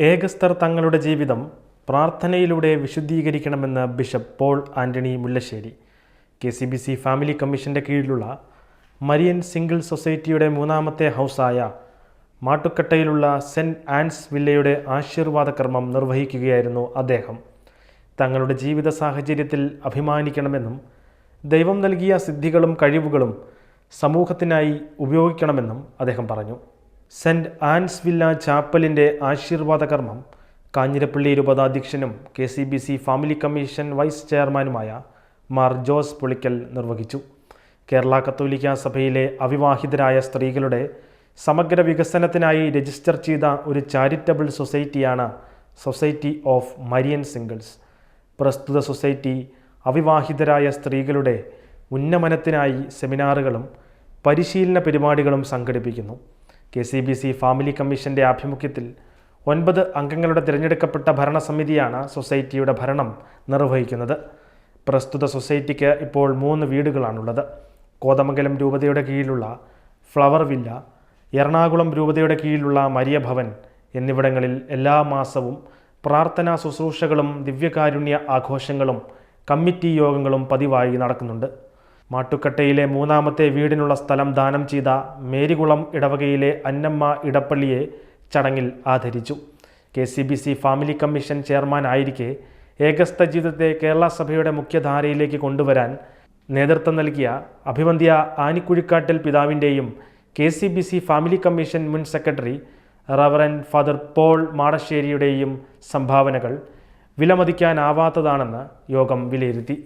ഏകസ്തർ തങ്ങളുടെ ജീവിതം പ്രാർത്ഥനയിലൂടെ വിശുദ്ധീകരിക്കണമെന്ന് bishop Paul Antony Mullassery. KCBC family കമ്മീഷൻ്റെ കീഴിലുള്ള മരിയൻ സിംഗിൾ സൊസൈറ്റിയുടെ മൂന്നാമത്തെ ഹൗസായ മാട്ടുക്കട്ടയിലുള്ള സെൻറ്റ് ആൻസ് വില്ലയുടെ ആശീർവാദ കർമ്മം നിർവഹിക്കുകയായിരുന്നു അദ്ദേഹം. തങ്ങളുടെ ജീവിത സാഹചര്യത്തിൽ അഭിമാനിക്കണമെന്നും ദൈവം നൽകിയ സിദ്ധികളും കഴിവുകളും സമൂഹത്തിനായി ഉപയോഗിക്കണമെന്നും അദ്ദേഹം പറഞ്ഞു. സെൻറ്റ് ആൻസ് വില്ല ചാപ്പലിൻ്റെ ആശീർവാദ കർമ്മം കാഞ്ഞിരപ്പള്ളി രൂപതാധ്യക്ഷനും KCBC ഫാമിലി കമ്മീഷൻ വൈസ് ചെയർമാനുമായ മാർ ജോസ് പുളിക്കൽ നിർവഹിച്ചു. കേരള കത്തോലിക്ക സഭയിലെ അവിവാഹിതരായ സ്ത്രീകളുടെ സമഗ്ര വികസനത്തിനായി രജിസ്റ്റർ ചെയ്ത ഒരു ചാരിറ്റബിൾ സൊസൈറ്റിയാണ് സൊസൈറ്റി ഓഫ് മരിയൻ സിംഗിൾസ്. പ്രസ്തുത സൊസൈറ്റി അവിവാഹിതരായ സ്ത്രീകളുടെ ഉന്നമനത്തിനായി സെമിനാറുകളും പരിശീലന പരിപാടികളും സംഘടിപ്പിക്കുന്നു. KCBC ഫാമിലി കമ്മീഷൻ്റെ ആഭിമുഖ്യത്തിൽ 9 അംഗങ്ങളുടെ തിരഞ്ഞെടുക്കപ്പെട്ട ഭരണസമിതിയാണ് സൊസൈറ്റിയുടെ ഭരണം നിർവഹിക്കുന്നത്. പ്രസ്തുത സൊസൈറ്റിക്ക് ഇപ്പോൾ 3 വീടുകളാണുള്ളത്. കോതമംഗലം രൂപതയുടെ കീഴിലുള്ള ഫ്ലവർ വില്ല, എറണാകുളം രൂപതയുടെ കീഴിലുള്ള മരിയ ഭവൻ എന്നിവിടങ്ങളിൽ എല്ലാ മാസവും പ്രാർത്ഥനാ ശുശ്രൂഷകളും ദിവ്യകാരുണ്യ ആഘോഷങ്ങളും കമ്മിറ്റി യോഗങ്ങളും പതിവായി നടക്കുന്നുണ്ട്. മാട്ടുക്കട്ടയിലെ മൂന്നാമത്തെ വീടിനുള്ള സ്ഥലം ദാനം ചെയ്ത മേരികുളം ഇടവകയിലെ അന്നമ്മ ഇടപ്പള്ളിയെ ചടങ്ങിൽ ആദരിച്ചു. KCBC ഫാമിലി കമ്മീഷൻ ചെയർമാൻ ആയിരിക്കെ ഏകസ്ത ജീവിതത്തെ കേരള സഭയുടെ മുഖ്യധാരയിലേക്ക് കൊണ്ടുവരാൻ നേതൃത്വം നൽകിയ അഭിവന്ദ്യ ആനിക്കുഴിക്കാട്ടിൽ പിതാവിൻ്റെയും KCBC ഫാമിലി കമ്മീഷൻ മുൻ സെക്രട്ടറി റവറൻഡ് ഫാദർ പോൾ മാടശ്ശേരിയുടെയും സംഭാവനകൾ വിലമതിക്കാനാവാത്തതാണെന്ന് യോഗം വിലയിരുത്തി.